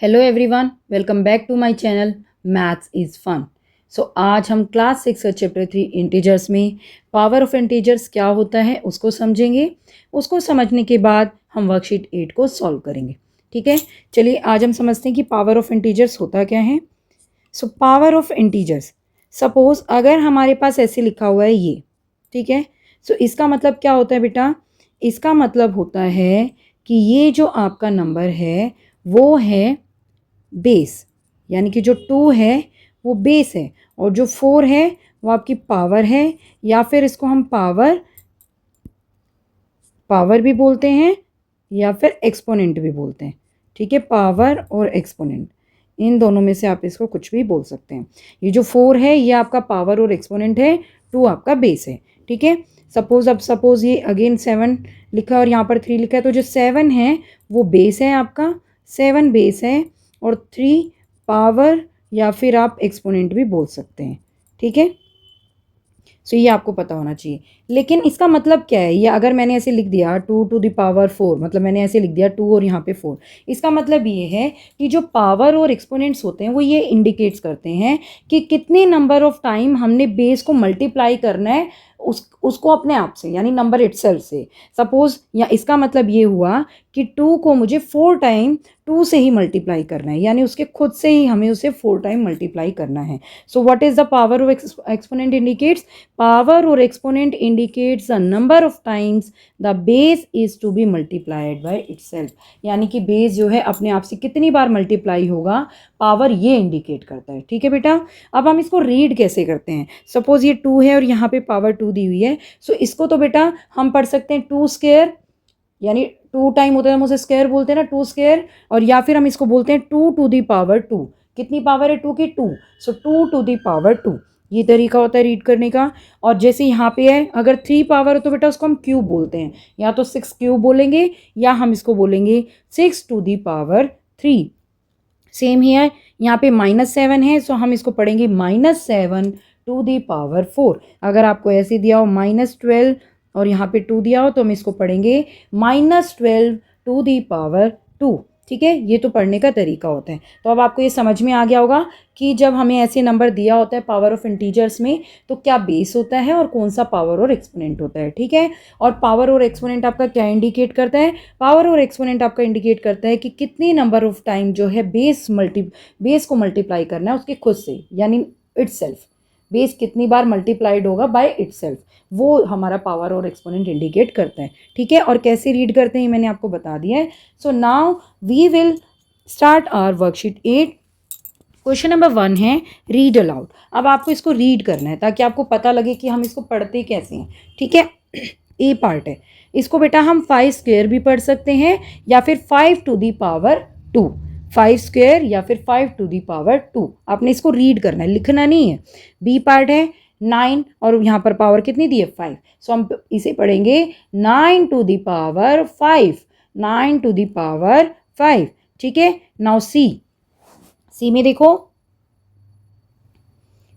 Hello everyone, welcome back to my channel maths is fun. So आज हम class 6 का chapter 3 integers में power of integers क्या होता है उसको समझेंगे। उसको समझने के बाद हम वर्कशीट 8 को सॉल्व करेंगे। ठीक है, चलिए आज हम समझते हैं कि पावर ऑफ इंटीजर्स होता क्या है। So power of integers, suppose अगर हमारे पास ऐसे लिखा हुआ है ये, ठीक है। सो इसका मतलब क्या होता है बेटा, इसका मतलब होता है कि ये जो आपका नंबर है वो है बेस, यानी कि जो 2 है वो बेस है और जो 4 है वो आपकी पावर है, या फिर इसको हम पावर भी बोलते हैं या फिर एक्सपोनेंट भी बोलते हैं। ठीक है, पावर और एक्सपोनेंट इन दोनों में से आप इसको कुछ भी बोल सकते हैं। ये जो 4 है ये आपका पावर और एक्सपोनेंट है, 2 आपका बेस है। ठीक है, सपोज ये अगेन 7 लिखा और यहाँ पर 3 लिखा है, तो जो 7 है वो बेस है आपका, 7 बेस है और 3 पावर या फिर आप एक्सपोनेंट भी बोल सकते हैं। ठीक है, सो ये आपको पता होना चाहिए। लेकिन इसका मतलब क्या है, ये अगर मैंने ऐसे लिख दिया 2 to the power 4, मतलब मैंने ऐसे लिख दिया 2 और यहाँ पे 4, इसका मतलब ये है कि जो पावर और एक्सपोनेंट्स होते हैं वो ये इंडिकेट्स करते हैं कि कितने नंबर ऑफ टाइम हमने बेस को मल्टीप्लाई करना है उसको अपने आप से, यानी नंबर इटसेल्फ से। सपोज या इसका मतलब ये हुआ कि 2 को मुझे 4 टाइम 2 से ही मल्टीप्लाई करना है, यानी उसके खुद से ही हमें उसे 4 टाइम मल्टीप्लाई करना है। So what is the power of exponent indicates, power और exponent indicates the number of times the base is to be multiplied by itself, यानी कि बेस जो है अपने आप से कितनी बार मल्टीप्लाई होगा, पावर ये इंडिकेट करता है। ठीक है बेटा, अब हम इसको रीड कैसे करते हैं। सपोज ये 2 है और यहाँ पे पावर 2 दी हुई है, सो इसको तो बेटा हम पढ़ सकते हैं 2 स्क्वायर, यानी 2 टाइम होता है, हम उसे स्क्वायर बोलते हैं ना, 2 स्क्वायर, और या फिर हम इसको बोलते हैं 2 to the power 2। कितनी पावर है 2 की, 2, सो 2 to the power 2, ये तरीका होता है रीड करने का। और जैसे यहाँ पे है, अगर 3 पावर हो तो बेटा उसको हम क्यूब बोलते हैं, या तो 6 क्यूब बोलेंगे या हम इसको बोलेंगे 6 to the power 3। सेम ही है, यहाँ पे -7 है, सो हम इसको पढ़ेंगे -7 to the power 4। अगर आपको ऐसे दिया हो -12 और यहाँ पे 2 दिया हो तो हम इसको पढ़ेंगे -12 to the power 2। ठीक है, ये तो पढ़ने का तरीका होता है। तो अब आपको ये समझ में आ गया होगा कि जब हमें ऐसे नंबर दिया होता है पावर ऑफ इंटीजर्स में, तो क्या बेस होता है और कौन सा पावर और एक्सपोनेंट होता है। ठीक है, और पावर और एक्सपोनेंट आपका क्या इंडिकेट करता है, पावर और एक्सपोनेंट आपका इंडिकेट करता है कि कितनी नंबर ऑफ टाइम जो है बेस को मल्टीप्लाई करना है उसके खुद से, यानी इटसेल्फ, बेस कितनी बार मल्टीप्लाइड होगा बाय इटसेल्फ, वो हमारा पावर और एक्सपोनेंट इंडिकेट करता है। ठीक है, और कैसे रीड करते हैं मैंने आपको बता दिया है। So now we will start our worksheet 8। Question number 1 है रीड अलाउड। अब आपको इसको रीड करना है ताकि आपको पता लगे कि हम इसको पढ़ते कैसे हैं। ठीक है, ए पार्ट है, इसको बेटा हम 5 स्क्वायर भी पढ़ सकते हैं या फिर 5 to the power 2, 5 स्क्वायर या फिर 5 to the power 2। आपने इसको रीड करना है, लिखना नहीं है। बी पार्ट है 9 और यहाँ पर पावर कितनी दी है 5, सो हम इसे पढ़ेंगे 9 to the power 5, 9 to the power 5। ठीक है, नाउ सी में देखो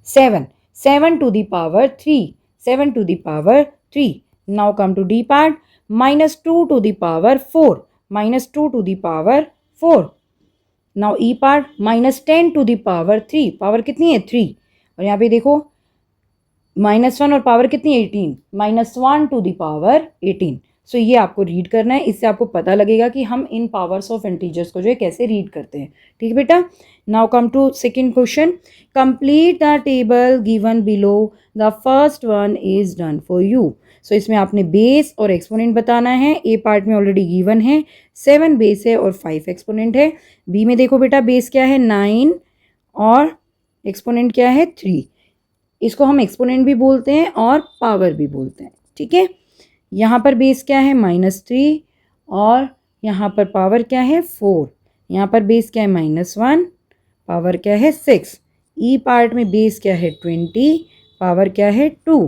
7, 7 to the power 3, 7 to the power 3। Now come to D part, -2 to the power 4, -2 to the power 4। Now E part -10 to the power 3, power कितनी है 3, और यहाँ पे देखो -1 और पावर कितनी 18, -1 to the power 18। सो ये आपको रीड करना है, इससे आपको पता लगेगा कि हम इन पावर्स ऑफ इंटीजर्स को जो है कैसे रीड करते हैं। ठीक है बेटा, now come to second question, complete the table given below, the first one is done for you. So इसमें आपने बेस और एक्सपोनेंट बताना है। ए पार्ट में ऑलरेडी गिवन है 7 बेस है और 5 एक्सपोनेंट है। बी में देखो बेटा बेस क्या है 9 और एक्सपोनेंट क्या है 3। इसको हम एक्सपोनेंट भी बोलते हैं और पावर भी बोलते हैं। ठीक है, यहाँ पर बेस क्या है -3 और यहाँ पर पावर क्या है 4। यहाँ पर बेस क्या है -1, पावर क्या है 6। ई पार्ट में बेस क्या है 20, पावर क्या है 2।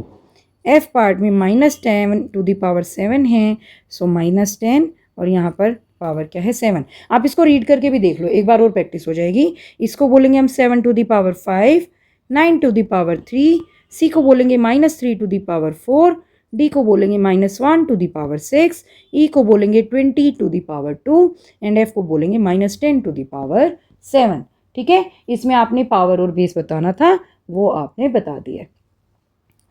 एफ पार्ट में -10 to the power 7 है, सो -10 और यहाँ पर पावर क्या है 7। आप इसको रीड करके भी देख लो, एक बार और प्रैक्टिस हो जाएगी। इसको बोलेंगे हम 7 to the power 5, 9 to the power 3। सी को बोलेंगे -3 to the power 4, डी को बोलेंगे -1 टू द पावर 6, ई को बोलेंगे 20 to the power 2 and F को बोलेंगे -10 टू द पावर 7। ठीक है, इसमें आपने पावर और बेस बताना था, वो आपने बता दिया।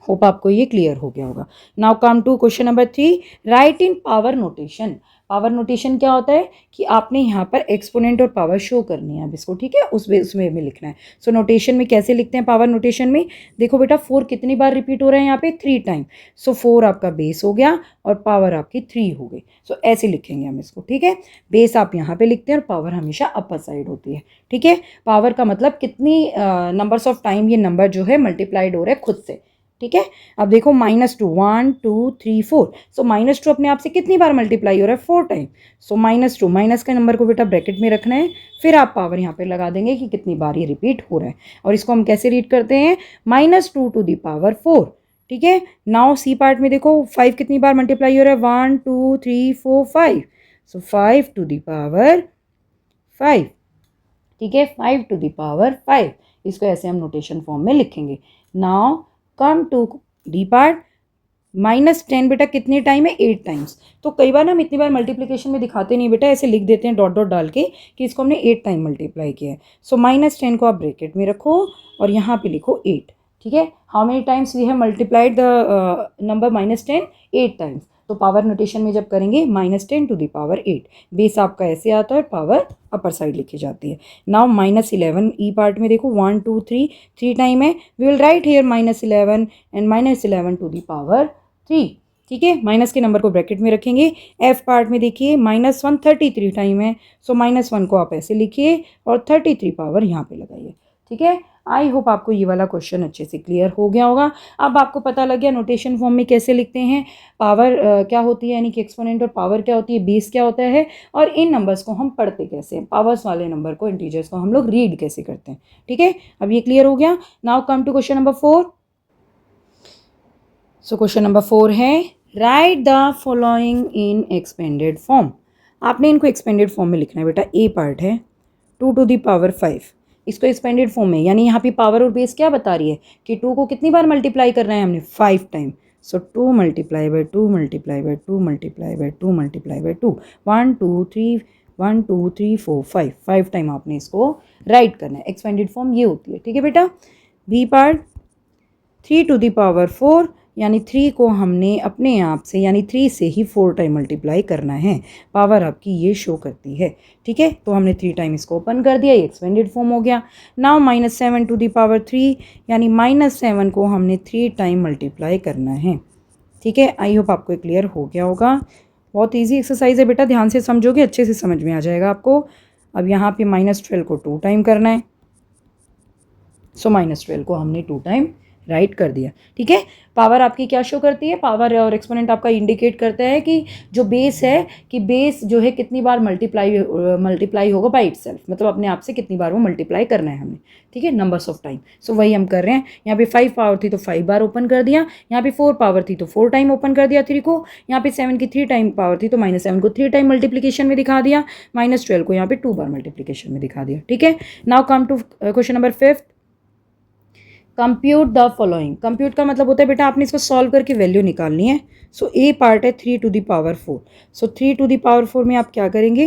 होप आपको ये क्लियर हो गया होगा। Now come to question number 3, write in power notation. Power notation क्या होता है कि आपने यहाँ पर एक्सपोनेंट और पावर शो करनी है अब इसको, ठीक है, उसमें में लिखना है। सो नोटेशन में कैसे लिखते हैं पावर नोटेशन में, देखो बेटा 4 कितनी बार रिपीट हो रहा है यहाँ पे 3 टाइम। सो 4 आपका बेस हो गया और पावर आपकी 3 हो गई। सो ऐसे लिखेंगे हम इसको, ठीक है। बेस आप यहाँ पे लिखते हैं और पावर हमेशा अपर साइड होती है, ठीक है। पावर का मतलब कितनी नंबर्स ऑफ टाइम ये नंबर जो है मल्टीप्लाइड हो रहा है खुद से, ठीक है। अब देखो -2 1 2 3 4, सो -2 अपने आप से कितनी बार मल्टीप्लाई हो रहा है 4 टाइम। सो -2 माइनस का नंबर को बेटा ब्रैकेट में रखना है, फिर आप पावर यहाँ पे लगा देंगे कि कितनी बार ये रिपीट हो रहा है। और इसको हम कैसे रीड करते हैं, -2 टू द पावर 4, ठीक है। नाउ सी पार्ट में देखो 5 कितनी बार मल्टीप्लाई हो रहा है 1 2 3 4 5, सो 5 टू द पावर 5, ठीक है, 5 टू द पावर 5। इसको ऐसे हम नोटेशन फॉर्म में लिखेंगे। Now come to D part, -10 बेटा कितने टाइम है 8 टाइम्स। तो कई बार ना हम इतनी बार मल्टीप्लिकेशन में दिखाते नहीं बेटा, ऐसे लिख देते हैं डॉट डॉट डाल के कि इसको हमने 8 टाइम मल्टीप्लाई किया है। सो -10 को आप ब्रैकेट में रखो और यहाँ पे लिखो 8, ठीक है। How many times we have multiplied the number -10, 8 times. तो पावर नोटेशन में जब करेंगे -10 टू द पावर 8, बेस आपका ऐसे आता है और पावर अपर साइड लिखी जाती है। नाउ -11 ई पार्ट में देखो 1 2 3 टाइम है, we will write here -11 and -11 to the power 3, ठीक है। माइनस के नंबर को ब्रैकेट में रखेंगे। एफ पार्ट में देखिए -1 33 टाइम है, सो -1 को आप ऐसे लिखिए और 33 पावर यहाँ पे लगाइए, ठीक है। आई होप आपको ये वाला क्वेश्चन अच्छे से क्लियर हो गया होगा। अब आपको पता लग गया नोटेशन फॉर्म में कैसे लिखते हैं, पावर क्या होती है यानी कि एक्सपोनेंट और पावर क्या होती है, बेस क्या होता है, और इन नंबर्स को हम पढ़ते कैसे हैं, पावर्स वाले नंबर को, इंटीजर्स को हम लोग रीड कैसे करते हैं, ठीक है। अब ये क्लियर हो गया। Now come to question number 4। So question number 4 है, write the following in expanded form. आपने इनको एक्सपेंडेड फॉर्म में लिखना है बेटा। ए पार्ट है 2 टू द पावर 5, इसको एक्सपेंडेड फॉर्म में, यानी यहाँ पे पावर और बेस क्या बता रही है कि 2 को कितनी बार मल्टीप्लाई करना है हमने 5 time. So 2 multiply by 2 multiply by 2 multiply by 2 multiply by 2, 1 2 3 1 2 3 4 5 time आपने इसको राइट करना है। एक्सपेंडेड फॉर्म ये होती है, ठीक है बेटा। B part 3 to the power 4, यानी 3 को हमने अपने आप से यानी 3 से ही 4 टाइम मल्टीप्लाई करना है, पावर आपकी ये शो करती है, ठीक है। तो हमने 3 टाइम इसको ओपन कर दिया, ये एक्सपेंडेड फॉर्म हो गया। नाउ -7 टू द पावर 3, यानी -7 को हमने 3 टाइम मल्टीप्लाई करना है, ठीक है। आई होप आपको क्लियर हो गया होगा। बहुत ईजी एक्सरसाइज है बेटा, ध्यान से समझोगे अच्छे से समझ में आ जाएगा आपको। अब यहाँ पे -12 को 2 टाइम करना है, सो -12 को हमने 2 टाइम राइट कर दिया, ठीक है। पावर आपकी क्या शो करती है, पावर और एक्सपोनेंट आपका इंडिकेट करता है कि जो बेस है कि बेस जो है कितनी बार मल्टीप्लाई होगा बाई इटसेल्फ, मतलब अपने आप से कितनी बार वो मल्टीप्लाई करना है हमें, ठीक है, नंबर्स ऑफ टाइम। सो वही हम कर रहे हैं। यहाँ पे 5 पावर थी तो 5 बार ओपन कर दिया, यहाँ पे 4 पावर थी तो 4 टाइम ओपन कर दिया 3 को, यहाँ पे 7 की 3 टाइम पावर थी तो -7 को 3 टाइम मल्टीप्लिकेशन में दिखा दिया, -12 को यहाँ पे 2 बार मल्टीप्लिकेशन में दिखा दिया, ठीक है। Now come to question number 5, compute the following. Compute का मतलब होता है बेटा आपने इसको सॉल्व करके वैल्यू निकालनी है। सो ए पार्ट है 3 to the power 4, so 3 to the power 4 में आप क्या करेंगे,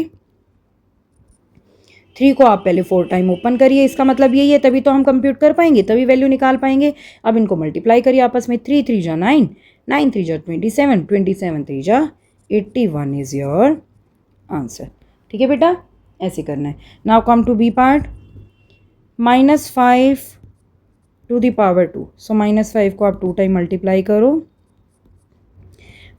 3 को आप पहले 4 टाइम ओपन करिए, इसका मतलब यही है, तभी तो हम कंप्यूट कर पाएंगे, तभी वैल्यू निकाल पाएंगे। अब इनको मल्टीप्लाई करिए आपस में, 3 3 जा 9, 9 3 जा 27, 27 3 जा 81 इज योर आंसर, ठीक है बेटा, ऐसे करना है। Now come to B part, -5 to the power 2, so -5 को आप 2 टाइम मल्टीप्लाई करो,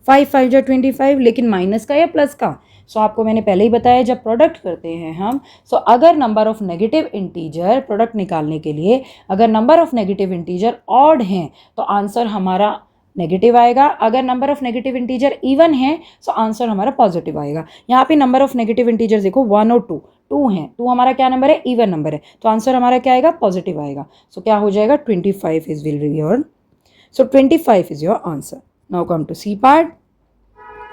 5 5 जा 25, लेकिन माइनस का या प्लस का। सो आपको मैंने पहले ही बताया जब प्रोडक्ट करते हैं हम, सो अगर number of negative integer product निकालने के लिए अगर number of negative integer odd हैं तो आंसर हमारा नेगेटिव आएगा, अगर number of negative integer even है सो आंसर हमारा पॉजिटिव आएगा। यहाँ पे नंबर ऑफ नेगेटिव इंटीजर देखो 1 और 2 हैं, 2 हमारा क्या नंबर है, इवन नंबर है, तो आंसर हमारा क्या आएगा, पॉजिटिव आएगा। सो क्या हो जाएगा, 25 is will be your, so 25 is your answer. Now come to C part,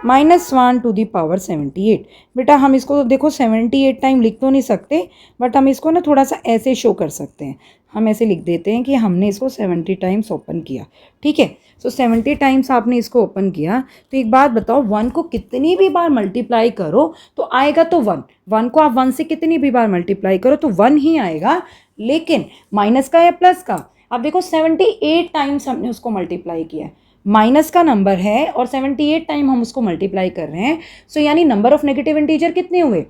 -1 to the power 78। बेटा हम इसको देखो 78 टाइम लिख तो नहीं सकते, बट हम इसको ना थोड़ा सा ऐसे शो कर सकते हैं। हम ऐसे लिख देते हैं कि हमने इसको 70 टाइम्स ओपन किया। ठीक है, सो 70 टाइम्स आपने इसको ओपन किया। तो एक बात बताओ, 1 को कितनी भी बार मल्टीप्लाई करो तो आएगा तो 1। 1 को आप 1 से कितनी भी बार मल्टीप्लाई करो तो 1 ही आएगा, लेकिन माइनस का या प्लस का। अब देखो 78 टाइम्स हमने उसको मल्टीप्लाई किया है, माइनस का नंबर है और 78 टाइम हम उसको मल्टीप्लाई कर रहे हैं। सो यानी नंबर ऑफ नेगेटिव इंटीजर कितने हुए?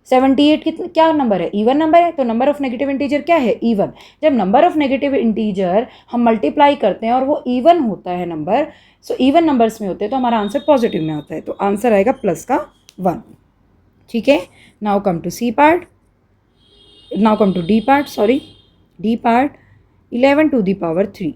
78 कितने, क्या नंबर है? इवन नंबर है, तो नंबर ऑफ नेगेटिव इंटीजर क्या है? इवन। जब नंबर ऑफ नेगेटिव इंटीजर हम मल्टीप्लाई करते हैं और वो इवन होता है नंबर, सो इवन नंबर्स में होते हैं, तो हमारा आंसर पॉजिटिव में होता है, तो आंसर आएगा प्लस का 1। ठीक है, now come to C part, now come to D part, sorry D part. 11 to the power 3।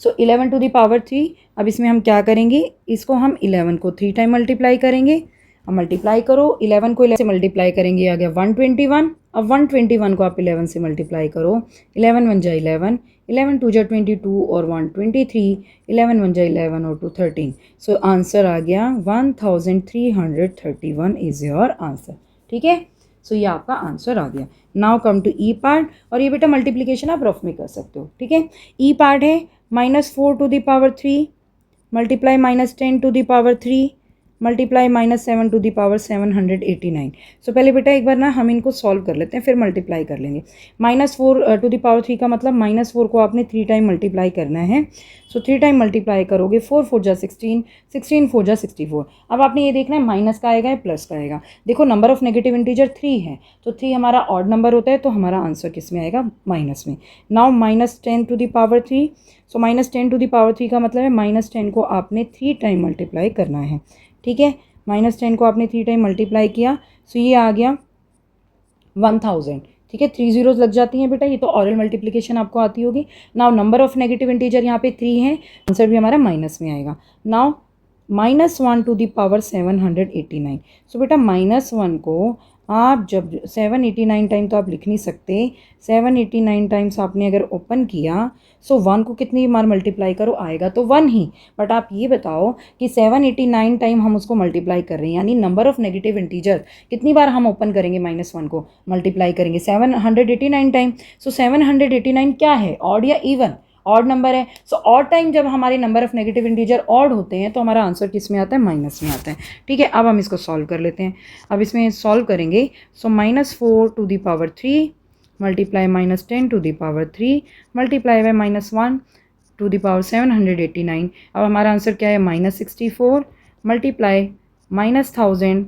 So 11 to the power 3, अब इसमें हम क्या करेंगे, इसको हम 11 को 3 टाइम मल्टीप्लाई करेंगे। अब मल्टीप्लाई करो, 11 को 11 से मल्टीप्लाई करेंगे, आ गया 121। अब 121 को आप 11 से मल्टीप्लाई करो, 11 1 जा 11, 11 2 जा 22 और 1 23, 11 1 जा 11 और 2 13। सो आंसर आ गया 1331 इज़ योर आंसर। ठीक है, सो ये आपका आंसर आ गया। Now come to E part, और ये बेटा मल्टीप्लिकेशन आप रफ में कर सकते हो। ठीक है, ई पार्ट है -4 to the power 3 multiply -10 to the power 3 multiply -7 to the power 789। So पहले बेटा एक बार ना हम इनको सॉल्व कर लेते हैं, फिर मल्टीप्लाई कर लेंगे। -4 टू द पावर 3 का मतलब -4 को आपने 3 टाइम मल्टीप्लाई करना है। सो 3 टाइम मल्टीप्लाई करोगे, 4 4 जा 16, 16 4 जा 64। अब आपने ये देखना है माइनस का आएगा या प्लस का आएगा। देखो नंबर ऑफ नेगेटिव इंटीजर 3 है, तो 3 हमारा ऑड नंबर होता है, तो हमारा आंसर किस में आएगा? माइनस में। Now -10 to the power 3। So -10 to the power 3 का मतलब है -10 को आपने 3 टाइम मल्टीप्लाई करना है। ठीक है, -10 को आपने 3 टाइम मल्टीप्लाई किया, सो ये आ गया 1000। ठीक है, 3 जीरोज लग जाती हैं बेटा, ये तो ऑरल मल्टीप्लिकेशन आपको आती होगी। Now number of negative integer यहाँ पे 3 है, आंसर भी हमारा माइनस में आएगा। Now -1 to the power 789। So बेटा -1 को आप जब 789 टाइम तो आप लिख नहीं सकते, 789 टाइम्स आपने अगर ओपन किया, सो 1 को कितनी बार मल्टीप्लाई करो, आएगा तो 1 ही। बट आप ये बताओ कि 789 टाइम हम उसको मल्टीप्लाई कर रहे हैं, यानी नंबर ऑफ नेगेटिव इंटीजर कितनी बार हम ओपन करेंगे, -1 को मल्टीप्लाई करेंगे 789 टाइम। सो 789 क्या है, ऑड या इवन? ऑड नंबर है। सो ऑड टाइम जब हमारे number of negative integer odd होते हैं तो हमारा आंसर किस में आता है? माइनस में आता है। ठीक है, अब हम इसको सॉल्व कर लेते हैं। अब इसमें सॉल्व करेंगे, so -4 to the power 3 multiply -10 to the power 3 multiply by -1 to the power 789। अब हमारा आंसर क्या है? -64 मल्टीप्लाई -1000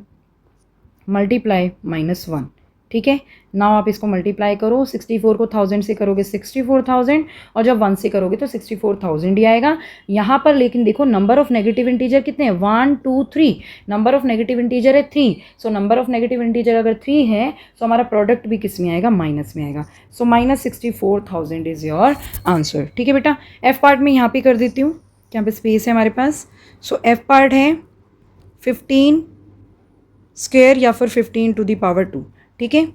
मल्टीप्लाई -1। ठीक है, नाउ आप इसको मल्टीप्लाई करो, 64 को 1000 से करोगे 64000, और जब 1 से करोगे तो 64000 ही आएगा यहाँ पर। लेकिन देखो नंबर ऑफ नेगेटिव इंटीजर कितने हैं? 1 2 3। नंबर ऑफ नेगेटिव इंटीजर है 3। So number of negative integer अगर 3 है, सो हमारा प्रोडक्ट भी किस में आएगा? माइनस में आएगा। सो -64000 इज़ योर आंसर। ठीक है बेटा, एफ पार्ट में यहाँ पे कर देती हूँ, यहाँ पे स्पेस है हमारे पास। सो एफ पार्ट है 15 स्क्वायर या फिर 15 टू द पावर 2। ठीक है,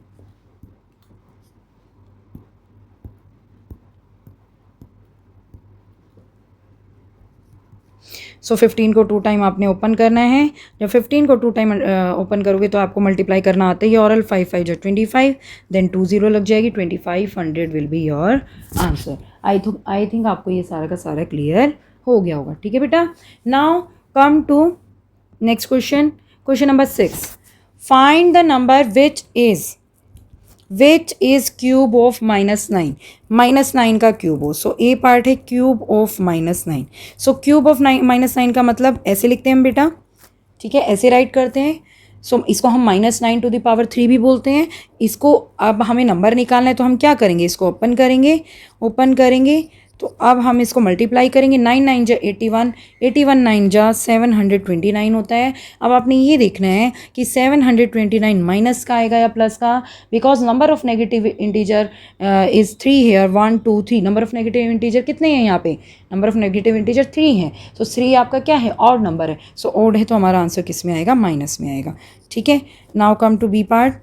सो 15 को 2 टाइम आपने ओपन करना है। जब 15 को 2 टाइम ओपन करोगे तो आपको मल्टीप्लाई करना आता ही ऑरल, 5 5 जो 25, देन 2 0 लग जाएगी, 2500 will be your answer. I think आपको ये सारा का सारा क्लियर हो गया होगा। ठीक है बेटा, now come to next question, question number 6। Find the number which is cube of -9। -9 का क्यूब हो। सो ए पार्ट है cube of -9। So cube of -9 का मतलब ऐसे लिखते हैं हम बेटा। ठीक है, ऐसे राइट करते हैं। सो इसको हम -9 टू द पावर 3 भी बोलते हैं। इसको अब हमें नंबर निकालना है तो हम क्या करेंगे? इसको ओपन करेंगे तो अब हम इसको मल्टीप्लाई करेंगे। 9 9 जा 81, 81 9 जा 729 होता है। अब आपने ये देखना है कि 729 माइनस का आएगा या प्लस का, because number of negative integer is 3 here, 1 2 3। Number of negative integer कितने हैं यहाँ पे? नंबर ऑफ नेगेटिव इंटीजर 3 है। सो 3 आपका क्या है? ऑड नंबर है। सो ऑड है तो हमारा आंसर किस में आएगा? माइनस में आएगा। ठीक है, now come to B part.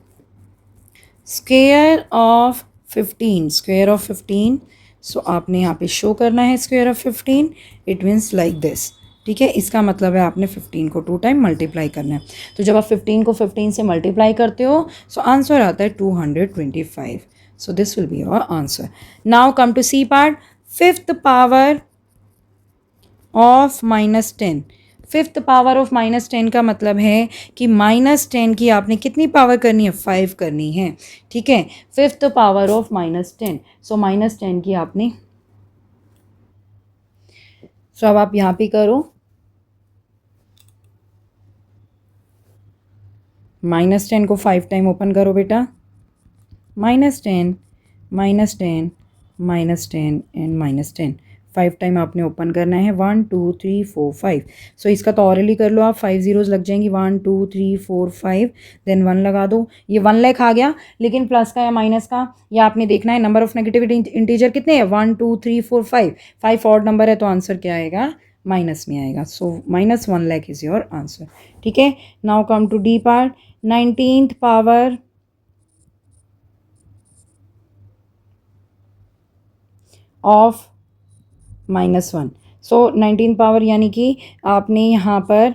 Square of 15। So आपने यहाँ पे शो करना है square of 15। It means like this. ठीक है, इसका मतलब है आपने 15 को 2 टाइम मल्टीप्लाई करना है। तो जब आप 15 को 15 से मल्टीप्लाई करते हो सो आंसर आता है 225। So this will be your answer. Now come to C part. Fifth power of -10। Fifth power of -10 का मतलब है कि -10 की आपने कितनी पावर करनी है, 5 करनी है। ठीक है, फिफ्थ पावर ऑफ -10, सो -10 की आपने, सो अब आप यहाँ पे करो, -10 को 5 टाइम ओपन करो बेटा, -10 -10 -10 एंड -10 5 टाइम आपने ओपन करना है। 1 2 3 4 5। सो इसका तो ऑरली कर लो आप, 5 ज़ीरोज़ लग जाएंगी, 1 2 3 4 5, देन 1 लगा दो। ये 1 लाख आ गया, लेकिन प्लस का या माइनस का या आपने देखना है नंबर ऑफ नेगेटिव इंटीजर कितने हैं, 1 2 3 4 5। 5 ऑड नंबर है तो आंसर क्या आएगा, माइनस में आएगा। So -1 lakh is your answer. ठीक है, now come to D part. 19th power of -1। So 19 power यानी कि आपने यहाँ पर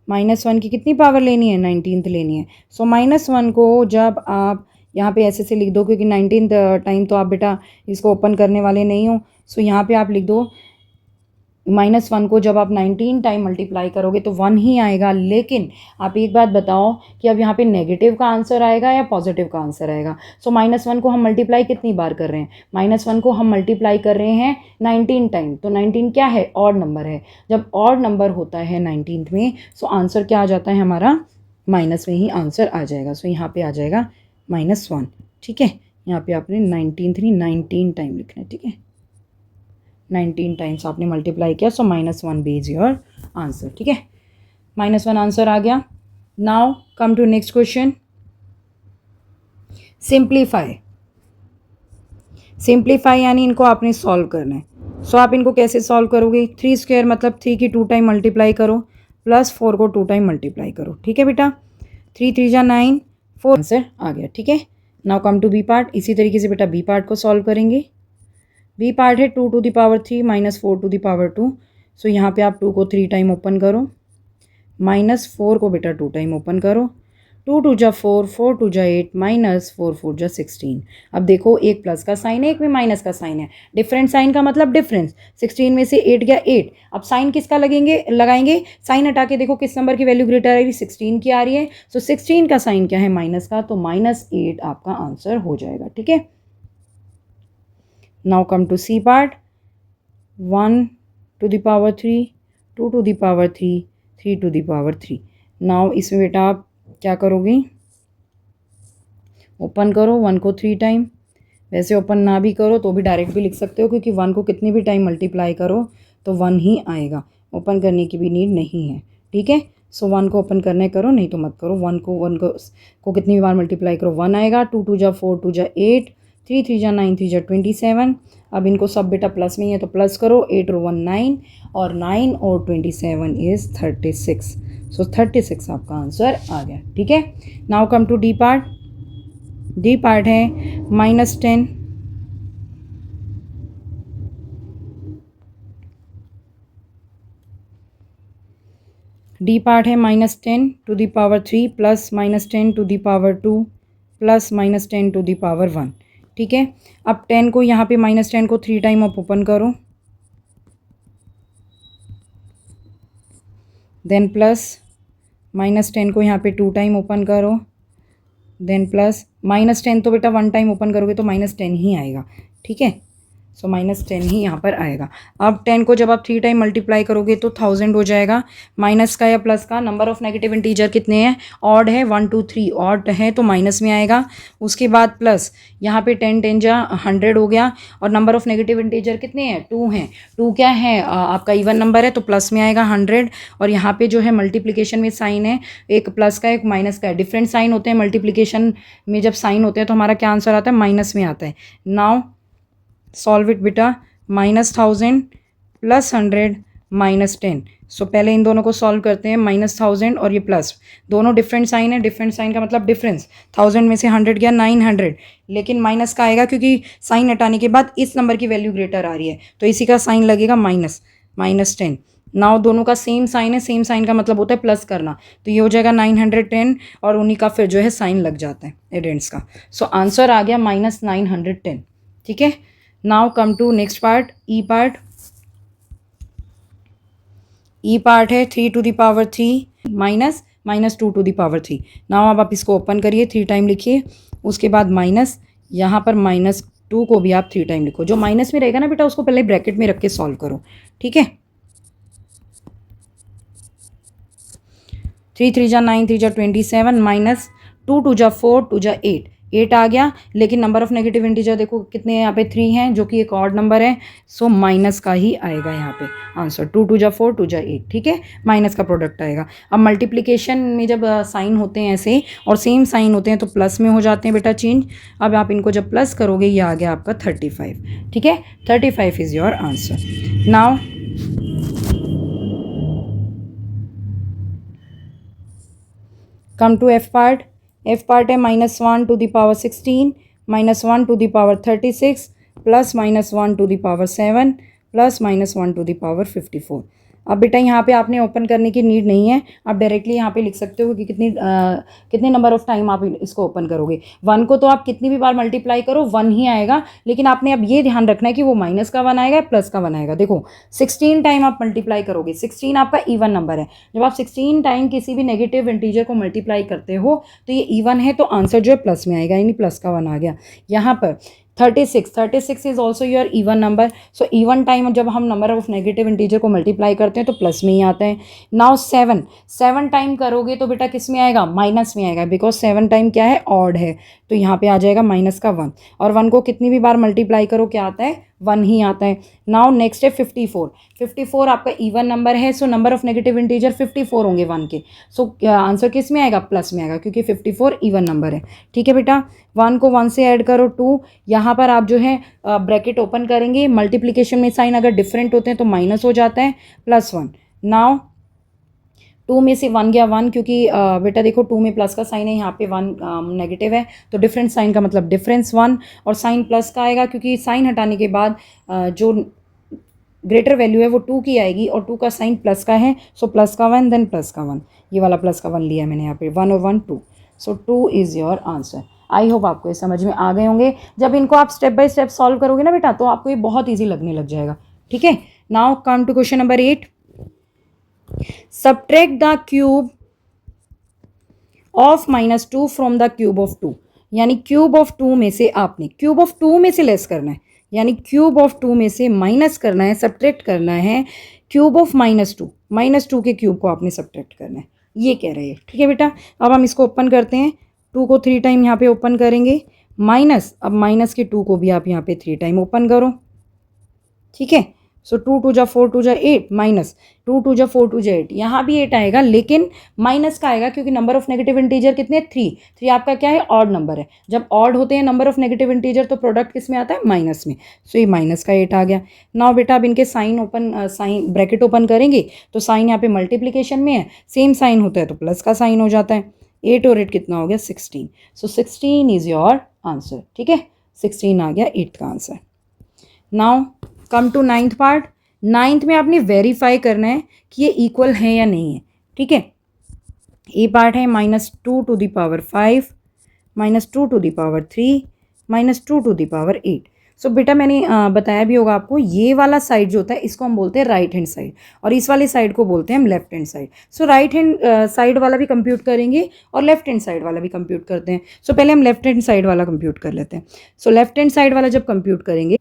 -1 की कितनी पावर लेनी है, 19th लेनी है। सो -1 को जब आप यहाँ पे ऐसे से लिख दो, क्योंकि 19th टाइम तो आप बेटा इसको ओपन करने वाले नहीं हो। सो यहाँ पे आप लिख दो -1 को जब आप 19 टाइम मल्टीप्लाई करोगे तो 1 ही आएगा। लेकिन आप एक बात बताओ कि अब यहाँ पे नेगेटिव का आंसर आएगा या पॉजिटिव का आंसर आएगा। सो -1 को हम मल्टीप्लाई कितनी बार कर रहे हैं, -1 को हम मल्टीप्लाई कर रहे हैं 19 टाइम। तो 19 क्या है, ऑड नंबर है। जब ऑड नंबर होता है 19th में, सो आंसर क्या आ जाता है हमारा, माइनस में ही आंसर आ जाएगा। सो यहाँ पे आ जाएगा -1। ठीक है, यहाँ पे आपने 19 टाइम लिखना है। ठीक है, 19 टाइम्स आपने मल्टीप्लाई किया, so -1 be is your answer. ठीक है, -1 आंसर आ गया। Now come to next question. Simplify. Simplify यानी इनको आपने सॉल्व करना है। सो आप इनको कैसे सॉल्व करोगे, 3 स्क्वायर मतलब 3 की 2 टाइम मल्टीप्लाई करो, प्लस 4 को 2 टाइम मल्टीप्लाई करो। ठीक है बेटा, 3 3 जा 9, 4 आंसर आ गया। ठीक है, now come to B part. इसी तरीके से बेटा बी पार्ट को सॉल्व करेंगे। बी पार्ट है 2 to the power 3 -4 to the power 2। सो यहाँ पे आप 2 को 3 टाइम ओपन करो, -4 को बेटा 2 टाइम ओपन करो। 2 2 जा 4, 4 2 जा 8, -4 4 जा 16। अब देखो एक प्लस का साइन है, एक में माइनस का साइन है। डिफरेंट साइन का मतलब डिफरेंस। 16 में से 8 गया 8। अब साइन किसका लगाएंगे, साइन हटा के देखो किस नंबर की वैल्यू ग्रेटर आ रही है, 16 की आ रही है। सो 16 का साइन क्या है, माइनस का, तो -8 आपका आंसर हो जाएगा। ठीक है, now come to C part। 1 to the power 3, 2 to the power 3, 3 to the power 3। now इसमें बेटा आप क्या करोगे, ओपन करो 1 को 3 टाइम। वैसे ओपन ना भी करो तो भी डायरेक्ट भी लिख सकते हो, क्योंकि 1 को कितनी भी टाइम मल्टीप्लाई करो तो 1 ही आएगा, ओपन करने की भी नीड नहीं है। ठीक है, सो 1 को ओपन करने करो, नहीं तो मत करो। 1 को कितनी बार मल्टीप्लाई करो, 1 आएगा। 2 2 जा 4, 2 जा 8, 3 3 जा 9, 3 जा 27। अब इनको सब बेटा प्लस में ही है तो प्लस करो, 8 और 1 9, और 9 और 27 इज़ 36। सो 36 आपका आंसर आ गया। ठीक है, now come to D part. D part है -10, डी पार्ट है -10 to the power 3 plus -10 to the power 2 plus -10 to the power 1। ठीक है, अब 10 को यहाँ पे -10 को 3 टाइम आप ओपन करो, देन प्लस -10 को यहाँ पे 2 टाइम ओपन करो, देन प्लस -10 तो बेटा 1 टाइम ओपन करोगे तो -10 ही आएगा। ठीक है, सो -10 ही यहाँ पर आएगा। अब 10 को जब आप 3 टाइम मल्टीप्लाई करोगे तो 1000 हो जाएगा। माइनस का या प्लस का, नंबर ऑफ नेगेटिव इंटीजर कितने हैं, ऑड है, 1 2 3 ऑड है तो माइनस में आएगा। उसके बाद प्लस यहाँ पे 10 10 जा 100 हो गया, और नंबर ऑफ नेगेटिव इंटीजर कितने हैं, 2 हैं। 2 क्या है, आपका इवन नंबर है तो प्लस में आएगा 100। और यहाँ पे जो है मल्टीप्लिकेशन में साइन है, एक प्लस का एक माइनस का है। डिफरेंट साइन होते हैं मल्टीप्लिकेशन में, जब साइन होते हैं तो हमारा क्या आंसर आता है, माइनस में आता है। नाउ सॉल्व इट बेटा, -1000 प्लस 100 -10। सो पहले इन दोनों को सॉल्व करते हैं, -1000 और ये प्लस, दोनों डिफरेंट साइन है। डिफरेंट साइन का मतलब डिफरेंस। 1000 में से 100 गया 900, लेकिन माइनस का आएगा क्योंकि साइन हटाने के बाद इस नंबर की वैल्यू ग्रेटर आ रही है, तो इसी का साइन लगेगा -10। नाउ दोनों का सेम साइन है, सेम साइन का मतलब होता है प्लस करना, तो ये हो जाएगा 910 और उन्हीं का फिर जो है साइन लग जाता है एडेंट्स का। सो आंसर आ गया -910। ठीक है, now come to next part, E part. E part है 3 to the power 3 minus -2 to the power 3। Now अब आप इसको ओपन करिए, 3 टाइम लिखिए, उसके बाद माइनस, यहाँ पर -2 को भी आप 3 टाइम लिखो। जो माइनस में रहेगा ना बेटा उसको पहले ब्रैकेट में रख के सॉल्व करो। ठीक है, 3 3 जा 9, 3 जा 27, -2 2 जा 4, 2 जा 8, 8 आ गया। लेकिन नंबर ऑफ नेगेटिव इंटीजर देखो कितने हैं यहाँ पे, 3 हैं, जो कि एक ऑड नंबर है। सो माइनस का ही आएगा यहाँ पे आंसर। 2 2 जा 4, 2 जा 8। ठीक है, माइनस का प्रोडक्ट आएगा। अब मल्टीप्लीकेशन में जब साइन होते हैं ऐसे और सेम साइन होते हैं तो प्लस में हो जाते हैं बेटा चेंज। अब आप इनको जब प्लस करोगे ये आ गया आपका 35। ठीक है, 35 is your answer. Now come to F part. F part है -1 to the power 16, -1 to the power 36, plus -1 to the power 7, plus -1 to the power 54। अब बेटा यहाँ पे आपने ओपन करने की नीड नहीं है, आप डायरेक्टली यहाँ पे लिख सकते हो कि कितने नंबर ऑफ टाइम आप इसको ओपन करोगे। 1 को तो आप कितनी भी बार मल्टीप्लाई करो 1 ही आएगा, लेकिन आपने अब ये ध्यान रखना है कि वो माइनस का 1 आएगा प्लस का 1 आएगा। देखो 16 टाइम आप मल्टीप्लाई करोगे, 16 आपका इवन नंबर है। जब आप 16 टाइम किसी भी नेगेटिव इंटीजर को मल्टीप्लाई करते हो तो ये इवन है, तो आंसर जो है प्लस में आएगा, यानी प्लस का 1 आ गया। यहाँ पर 36 is also your even number. So even time जब हम नंबर ऑफ नेगेटिव इंटीजर को मल्टीप्लाई करते हैं तो प्लस में ही आता है। नाउ 7 टाइम करोगे तो बेटा किस में आएगा, माइनस में आएगा, बिकॉज 7 टाइम क्या है, ऑड है, तो यहाँ पे आ जाएगा माइनस का 1। और 1 को कितनी भी बार मल्टीप्लाई करो क्या आता है, 1 ही आता है। नाउ नेक्स्ट है 54। 54 आपका इवन नंबर है, so number of negative integer 54 होंगे 1 के। सो आंसर किस में आएगा, प्लस में आएगा, क्योंकि 54 इवन नंबर है। ठीक है बेटा, 1 को 1 से ऐड करो 2, यहाँ पर आप जो है ब्रैकेट ओपन करेंगे। मल्टीप्लिकेशन में साइन अगर डिफरेंट होते हैं तो माइनस हो जाता है, +1। नाउ 2 में से 1 गया 1, क्योंकि बेटा देखो 2 में प्लस का साइन है, यहाँ पे 1 नेगेटिव है, तो डिफरेंट साइन का मतलब डिफरेंस 1, और साइन प्लस का आएगा क्योंकि साइन हटाने के बाद जो ग्रेटर वैल्यू है वो 2 की आएगी, और 2 का साइन प्लस का है, सो प्लस का 1 देन प्लस का 1। ये वाला प्लस का 1 लिया है मैंने यहाँ पे, 1 और 1 2। सो 2 is your answer. I hope आपको ये समझ में आ गए होंगे। जब इनको आप स्टेप बाय स्टेप सॉल्व करोगे ना बेटा तो आपको ये बहुत ईजी लगने लग जाएगा। ठीक है, now come to question number 8। Subtract the cube of -2 from the cube of 2। यानी क्यूब ऑफ 2 में से आपने क्यूब ऑफ 2 में से लेस करना है, यानी क्यूब ऑफ 2 में से माइनस करना है, सब्ट्रैक्ट करना है। क्यूब ऑफ -2 के क्यूब को आपने सब्ट्रैक्ट करना है, ये कह रहे हैं। ठीक है बेटा, अब हम इसको ओपन करते हैं। 2 को 3 टाइम यहाँ पे ओपन करेंगे, माइनस, अब माइनस के 2 को भी आप यहाँ पे 3 टाइम ओपन करो। ठीक है, सो 2 2 जा 4, 2 जा 8, -2 2 जा 4, 2 जा 8, यहाँ भी 8 आएगा लेकिन माइनस का आएगा, क्योंकि नंबर ऑफ नेगेटिव इंटीजर कितने, 3 आपका क्या है, ऑड नंबर है। जब ऑड होते हैं नंबर ऑफ नेगेटिव इंटीजर तो प्रोडक्ट किस में आता है, माइनस में। सो ये माइनस का 8 आ गया। नाउ बेटा अब इनके साइन ब्रैकेट ओपन करेंगे तो साइन यहाँ पे मल्टीप्लीकेशन में है, सेम साइन होता है तो प्लस का साइन हो जाता है। 8 और 8 कितना हो गया, 16। So 16 is your answer. ठीक है, 16 आ गया 8 का answer. Now come to 9th part. 9th में आपने वेरीफाई करना है कि ये इक्वल है या नहीं है। ठीक है, ए पार्ट है -2 to the power 5, -2 to the power 3, -2 to the power 8। सो बेटा मैंने बताया भी होगा आपको, ये वाला साइड जो होता है इसको हम बोलते हैं राइट हैंड साइड, और इस वाले साइड को बोलते हैं हम लेफ्ट हैंड साइड। सो राइट हैंड साइड वाला भी कंप्यूट करेंगे और लेफ्ट हैंड साइड वाला भी कंप्यूट करते हैं। सो पहले हम लेफ्ट हैंड साइड वाला कंप्यूट कर लेते हैं। सो लेफ्ट हैंड साइड वाला जब कंप्यूट करेंगे,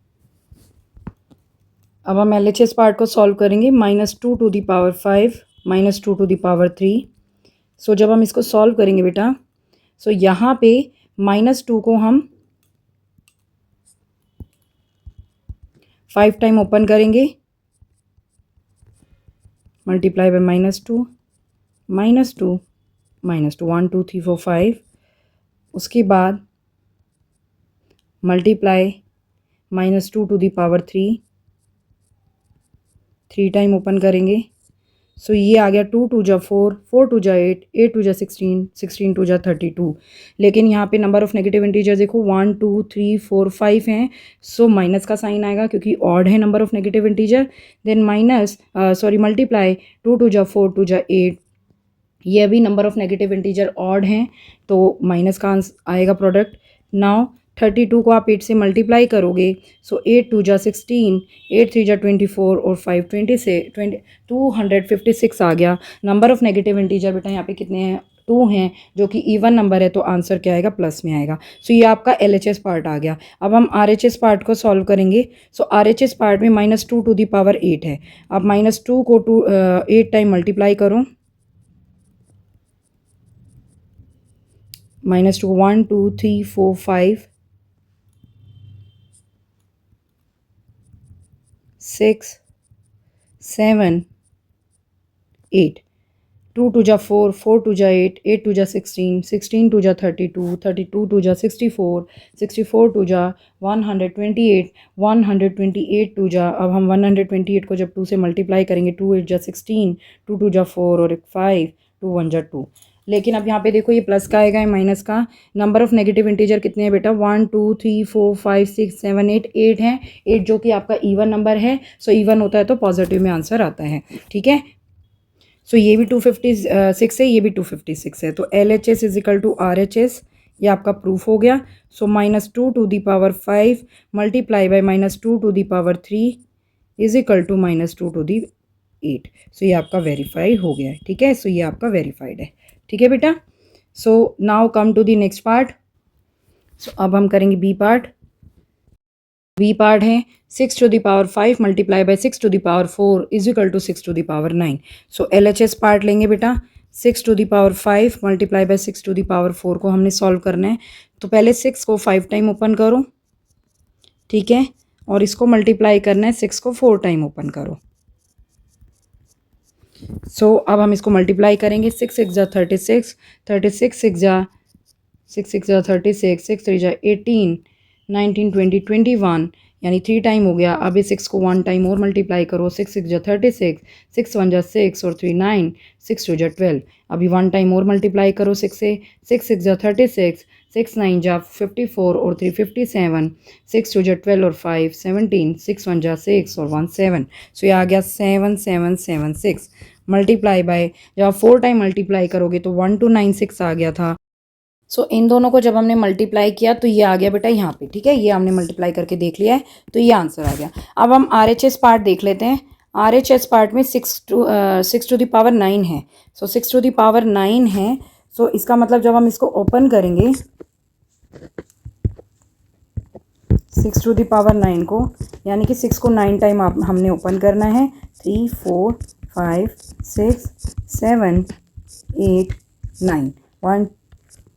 अब हम LHS पार्ट को सॉल्व करेंगे। -2 to the power 5, -2 to the power 3। सो जब हम इसको सॉल्व करेंगे बेटा, सो यहाँ पे -2 को हम 5 टाइम ओपन करेंगे, मल्टीप्लाई बाय -2, -2, -2, 1 2 3 4 5। उसके बाद multiply -2 to the power 3 time open करेंगे। सो ये आ गया 2 2 जा 4, 4 2 जा 8, 8 2 जा 16, 16 2 जा 32। लेकिन यहाँ पे नंबर ऑफ नेगेटिव इंटीजर देखो 1 2 3 4 5 हैं। सो माइनस का साइन आएगा क्योंकि ऑड है number of negative integer. Then minus sorry multiply 2 2 जा 4, 2 जा 8, ये भी number of negative integer odd हैं तो माइनस का आएगा प्रोडक्ट। नाउ 32 को आप 8 से मल्टीप्लाई करोगे, सो 8 2 जा 16, 8 3 जा 24 और 5 20 से 256 आ गया। नंबर ऑफ नेगेटिव इंटीजर बेटा यहाँ पे कितने हैं, 2 हैं, जो कि इवन नंबर है तो आंसर क्या आएगा, प्लस में आएगा। सो ये आपका LHS पार्ट आ गया। अब हम RHS पार्ट को सॉल्व करेंगे। सो RHS पार्ट में -2 टू दी पावर 8 है। अब -2 को 8 टाइम मल्टीप्लाई करो, -2 1 2 3 4 5 6 7 8, 2 2 जा 4, 4 2 जा 8, 8 2 जा 16, 16 2 जा 32, 32 2 जा 64, 64 2 जा 128, 128 2 जा, अब हम 128 को जब 2 से मल्टीप्लाई करेंगे, 2 8 जा 16, 2 2 जा 4 और 5, 2 1 जा 2। लेकिन अब यहाँ पे देखो ये प्लस का आएगा, ये माइनस का। नंबर ऑफ नेगेटिव इंटीजर कितने हैं बेटा, 1 2 3 4 5 6 7 8, 8 हैं। 8 जो कि आपका इवन नंबर है, सो इवन होता है तो पॉजिटिव में आंसर आता है। ठीक है, सो ये भी 256 है, ये भी 256 है। तो LHS is equal to RHS, ये आपका प्रूफ हो गया। So -2 to the power 5 multiply by -2 to the power 3 is equal to -2 to the 8। सो ये आपका वेरीफाई हो गया है। ठीक है, सो ये आपका वेरीफाइड है। ठीक है बेटा, so now come to the next part. So अब हम करेंगे बी पार्ट। बी पार्ट है 6 to the power 5 multiply by 6 to the power 4 is equal to 6 to the power 9। So LHS part लेंगे बेटा, 6 to the power 5 multiply by 6 to the power 4 को हमने solve करना है। तो पहले 6 को 5 टाइम ओपन करो, ठीक है, और इसको मल्टीप्लाई करना है 6 को 4 टाइम ओपन करो। सो अब हम इसको मल्टीप्लाई करेंगे, 6 6 जा 36, 36 6 जा 36, 6 3 जा 18, 19 20 21, यानी 3 टाइम हो गया। अब इस 6 को 1 टाइम और मल्टीप्लाई करो, 6 6 जा 36, 6 1 जा 6 और 3 9, 6 2 जा 12। अभी 1 टाइम और मल्टीप्लाई करो 6 से, 6 6 जा 36, 6 9 जा 54 और 3 57, 6 2 जा 12 और 5 17, 6 1 जा 6 और 1 7। सो ये आ गया 7 7 7 6 मल्टीप्लाई बाय, जब आप 4 टाइम मल्टीप्लाई करोगे तो 1296 आ गया था। सो इन दोनों को जब हमने मल्टीप्लाई किया तो ये आ गया बेटा यहाँ पे। ठीक है, ये हमने मल्टीप्लाई करके देख लिया है तो ये आंसर आ गया। अब हम RHS पार्ट देख लेते हैं। RHS पार्ट में 6 टू द पावर 9 है। सो 6 टू द पावर 9 है। सो इसका मतलब जब हम इसको ओपन करेंगे 6 टू द पावर 9 को, यानी कि 6 को 9 टाइम हमने ओपन करना है। 3 4 5 6 7 8 9, 1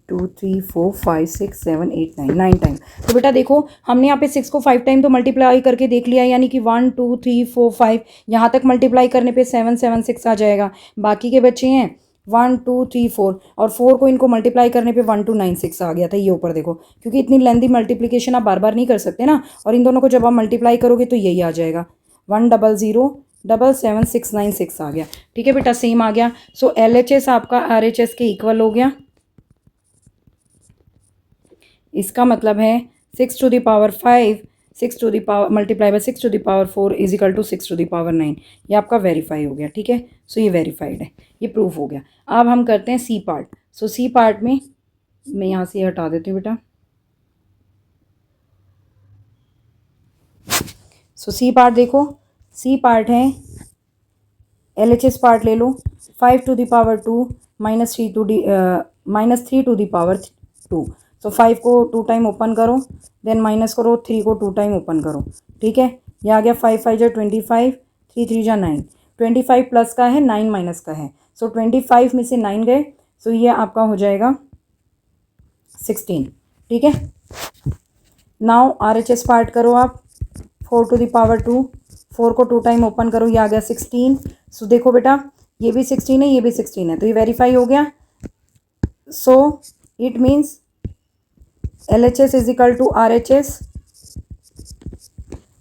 2 3 4 5 6 7 8 9, 9 टाइम। तो बेटा देखो हमने यहाँ पे 6 को 5 टाइम तो मल्टीप्लाई करके देख लिया, यानी कि 1 2 3 4 5 यहाँ तक मल्टीप्लाई करने पे 7 7 6 आ जाएगा। बाकी के बच्चे हैं 1 2 3 4 और 4 को इनको मल्टीप्लाई करने पे 1296 आ गया था। ये ऊपर देखो, क्योंकि इतनी लेंथी मल्टीप्लिकेशन आप बार बार नहीं कर सकते ना, और इन दोनों को जब आप मल्टीप्लाई करोगे तो यही आ जाएगा 100,769,6 आ गया। ठीक है बेटा, सेम आ गया। सो LHS आपका RHS के इक्वल हो गया। इसका मतलब है 6 to the power 5 6 to the power multiply by 6 to the power 4 is equal to 6 to the power 9। ये आपका वेरीफाई हो गया। ठीक है, सो ये वेरीफाइड है, ये प्रूफ हो गया। अब हम करते हैं सी पार्ट। सो सी पार्ट में मैं यहाँ से हटा देती हूँ बेटा। सो सी पार्ट देखो, सी पार्ट है LHS पार्ट ले लो, 5 to the power 2 -3 to the -3 to the power 2। So 5 को 2 टाइम ओपन करो, देन माइनस करो, 3 को 2 टाइम ओपन करो। ठीक है, ये आ गया 5 5 जा 25, 3 3 जा 9, 25 प्लस का है, 9 माइनस का है। सो 25 में से 9 गए, सो ये आपका हो जाएगा 16। ठीक है, नाउ RHS पार्ट करो आप, 4 टू द पावर 2, 4 को 2 टाइम ओपन करो, ये आ गया 16। सो देखो बेटा ये भी 16 है, ये भी 16 है, तो ये वेरीफाई हो गया। So it means LHS is equal to RHS।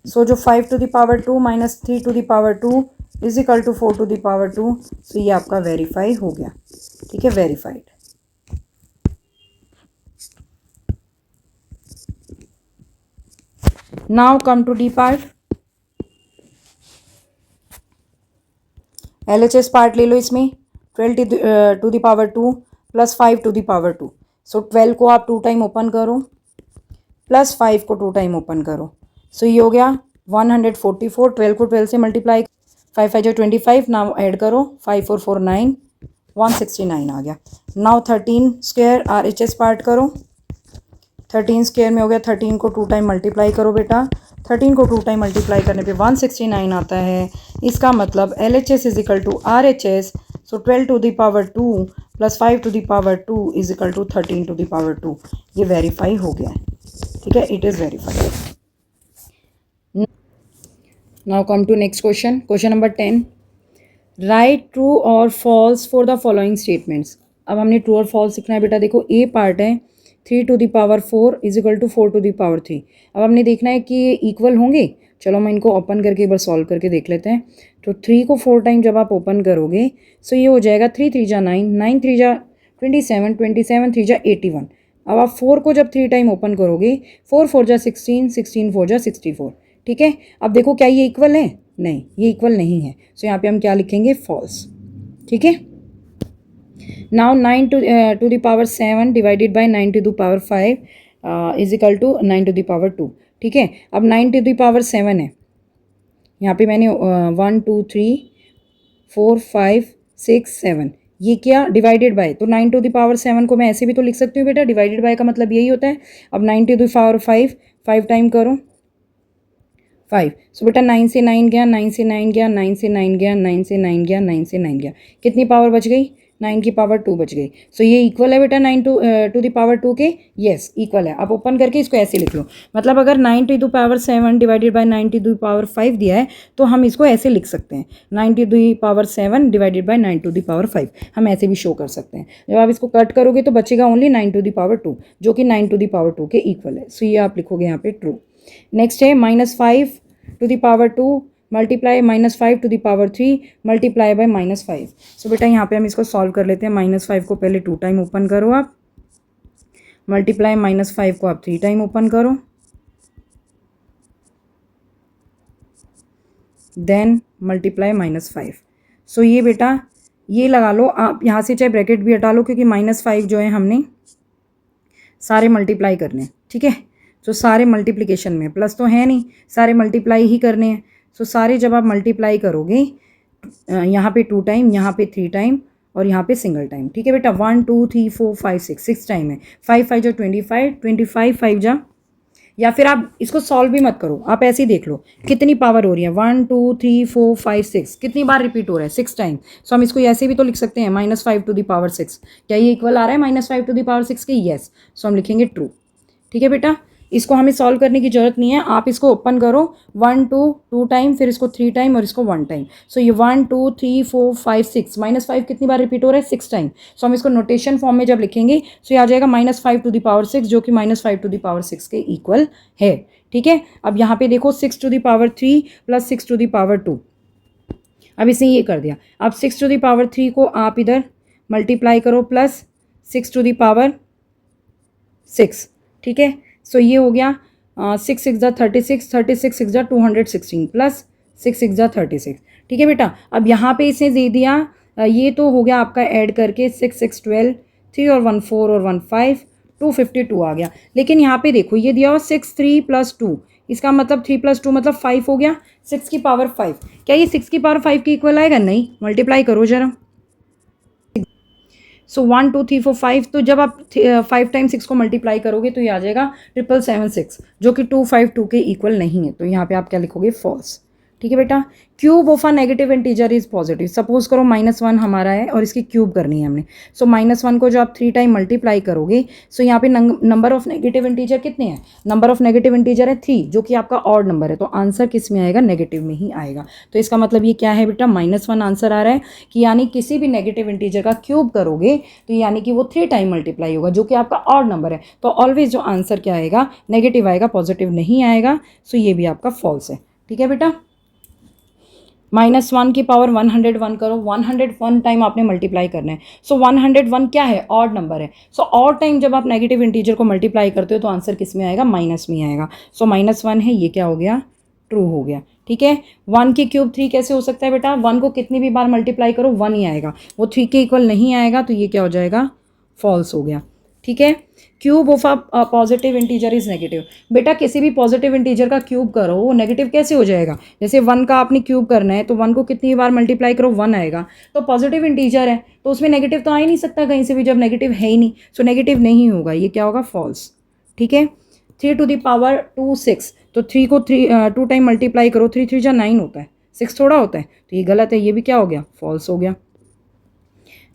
So जो 5 to the power 2 -3 to the power 2 is equal to 4 to the power 2। So ये आपका वेरीफाई हो गया, ठीक है, verified. Now come to D part. LHS part ले लो। इसमें 12 to the power 2 plus 5 to the power 2। So 12 को आप 2 टाइम ओपन करो प्लस 5 को 2 टाइम ओपन करो। सो ये हो गया 144। 12 को 12 से मल्टीप्लाई, 5 5 जो 25। नाउ ऐड करो, 5 4 4 9, 169 आ गया। नाउ 13 स्क्वायर RHS पार्ट करो। 13 स्क्वायर में हो गया, 13 को 2 टाइम मल्टीप्लाई करो बेटा। 13 को 2 टाइम मल्टीप्लाई करने पे 169 आता है। इसका मतलब LHS is equal to RHS। So 12 to the power 2 plus 5 to the power 2 is equal to 13 to the power 2। ये वेरीफाई हो गया है, ठीक है, it is verified. Now come to next question, question number 10। Write true और false for the following statements. अब हमने true और फॉल्स लिखना है बेटा। देखो ए पार्ट है 3 to the power 4 is equal to 4 to the power 3। अब हमने देखना है कि ये इक्वल होंगे। चलो मैं इनको ओपन करके एक बार सॉल्व करके देख लेते हैं। तो 3 को 4 टाइम जब आप ओपन करोगे सो ये हो जाएगा 3 3 जा 9, 9 3 जा 27, 27 3 जा 81। अब आप 4 को जब 3 टाइम ओपन करोगे 4 4 जा 16, 16 4 जा 64, ठीक है। अब देखो क्या ये इक्वल है? नहीं, ये इक्वल नहीं है। सो यहाँ पे हम क्या लिखेंगे? फॉल्स, ठीक है। Now 9 to the power 7 divided by 9 to the power 5 is equal to 9 to the power 2, ठीक है। अब 9 टू द पावर 7 है, यहाँ पे मैंने 1 2 3 4 5 6 7 ये क्या डिवाइडेड बाय, तो 9 टू द पावर 7 को मैं ऐसे भी तो लिख सकती हूँ बेटा। डिवाइडेड बाय का मतलब यही होता है। अब 9 टू द पावर 5 5 टाइम करो 5। सो बेटा 9 से 9 गया, 9 से 9 गया, 9 से 9 गया, 9 से 9 गया, 9 से 9 गया। कितनी पावर बच गई? 9 की पावर 2 बच गई। सो ये इक्वल है बेटा 9 टू द पावर 2 के। यस इक्वल है। आप ओपन करके इसको ऐसे लिख लो। मतलब अगर 9 to the power 7 divided by 9 to the power 5 दिया है तो हम इसको ऐसे लिख सकते हैं 9 to the power 7 divided by 9 to the power 5। हम ऐसे भी शो कर सकते हैं। जब आप इसको कट करोगे तो बचेगा ओनली 9 टू द पावर 2 जो कि 9 टू द पावर 2 के इक्वल है। सो ये आप लिखोगे यहाँ पे ट्रू। नेक्स्ट है -5 to the power 2 multiply -5 to the power 3 multiply by -5। So बेटा यहाँ पे हम इसको सॉल्व कर लेते हैं। -5 को पहले 2 टाइम ओपन करो आप, मल्टीप्लाई -5 को आप 3 टाइम ओपन करो, देन मल्टीप्लाई -5। सो ये बेटा ये लगा लो आप, यहाँ से चाहे ब्रैकेट भी हटा लो क्योंकि -5 जो है हमने सारे मल्टीप्लाई करने, ठीक है। तो सारे मल्टीप्लिकेशन में, प्लस तो है नहीं, सारे मल्टीप्लाई ही करने हैं। सो सारे जब आप मल्टीप्लाई करोगे यहाँ पे 2 टाइम, यहाँ पे 3 टाइम और यहाँ पे सिंगल टाइम, ठीक है बेटा। 1 2 3 4 5 6 टाइम है। 5 5 जो 25, 25 5 जा, या फिर आप इसको सॉल्व भी मत करो, आप ऐसे ही देख लो कितनी पावर हो रही है। 1 2 3 4 5 6 कितनी बार रिपीट हो रहा है? 6 टाइम। सो हम इसको ऐसे भी तो लिख सकते हैं -5 टू द पावर 6। क्या ये इक्वल आ रहा है -5 टू द पावर 6 के? येस। सो हम लिखेंगे ट्रू, ठीक है बेटा। इसको हमें सॉल्व करने की जरूरत नहीं है। आप इसको ओपन करो 1 2 टाइम, फिर इसको 3 टाइम और इसको 1 टाइम। सो ये 1 2 3 4 5 6 -5 कितनी बार रिपीट हो रहा है? 6 टाइम। सो हम इसको नोटेशन फॉर्म में जब लिखेंगे सो ये आ जाएगा -5 टू द पावर 6 जो कि -5 टू द पावर 6 के इक्वल है, ठीक है। अब यहाँ पे देखो 6 to the power 3 plus 6 to the power 2। अब इसने ये कर दिया। अब 6 टू द पावर 3 को आप इधर मल्टीप्लाई करो प्लस 6 टू द पावर 6, ठीक है। सो ये हो गया 6 6 जा 36, 36 6 जा 216 प्लस 6 6 जा 36, ठीक है बेटा। अब यहाँ पे इसने दे दिया ये तो हो गया आपका ऐड करके 6 6 12, 3 और 1 4 और 1 5, 252 आ गया। लेकिन यहाँ पे देखो ये दिया हुआ 6 3 प्लस 2, इसका मतलब 3 प्लस 2 मतलब 5 हो गया। 6 की पावर 5, क्या ये 6 की पावर 5 की इक्वल आएगा? नहीं। मल्टीप्लाई करो जरा। सो 1 2 3 4 5, तो जब आप 5 टाइम 6 को मल्टीप्लाई करोगे तो ये आ जाएगा 777 जो कि 252 के इक्वल नहीं है। तो यहाँ पे आप क्या लिखोगे? फॉल्स, ठीक है बेटा। Cube of a negative integer is positive. Suppose करो -1 हमारा है और इसकी क्यूब करनी है हमने। सो -1 को जो आप 3 टाइम मल्टीप्लाई करोगे सो यहाँ पे नंबर ऑफ नेगेटिव इंटीजर कितने हैं? नंबर ऑफ नेगेटिव इंटीजर है 3 जो कि आपका ऑड नंबर है। तो आंसर किस में आएगा? नेगेटिव में ही आएगा। तो इसका मतलब ये क्या है बेटा? -1 आंसर आ रहा है कि यानी किसी भी नेगेटिव इंटीजर का क्यूब करोगे तो यानी कि वो 3 टाइम मल्टीप्लाई होगा जो कि आपका ऑड नंबर है। तो ऑलवेज जो आंसर क्या आएगा? नेगेटिव आएगा, पॉजिटिव नहीं आएगा। सो ये भी आपका फॉल्स है, ठीक है बेटा। -1 की पावर 101 करो, 101 टाइम आपने मल्टीप्लाई करना है। सो 101 क्या है? ऑड नंबर है। सो ऑड टाइम जब आप नेगेटिव इंटीजर को मल्टीप्लाई करते हो तो आंसर किस में आएगा? माइनस में आएगा। सो -1 है, ये क्या हो गया? ट्रू हो गया। ठीक है, 1 की क्यूब 3 कैसे हो सकता है बेटा? 1 को कितनी भी बार मल्टीप्लाई करो 1 ही आएगा, वो 3 के इक्वल नहीं आएगा, तो ये क्या हो जाएगा? फॉल्स हो गया। ठीक है, cube of a positive integer is negative. बेटा किसी भी पॉजिटिव इंटीजर का क्यूब करो वो नेगेटिव कैसे हो जाएगा? जैसे 1 का आपने क्यूब करना है तो 1 को कितनी बार मल्टीप्लाई करो 1 आएगा, तो पॉजिटिव इंटीजर है तो उसमें नेगेटिव तो आ ही नहीं सकता कहीं से भी, जब नेगेटिव है ही नहीं, सो नेगेटिव नहीं होगा, ये क्या होगा? फॉल्स। ठीक है, 3 टू द पावर 2 6, तो 3 को 2 टाइम मल्टीप्लाई करो, 3 3 जा 9 होता है, 6 थोड़ा होता है, तो ये गलत है, ये भी क्या हो गया? फॉल्स हो गया।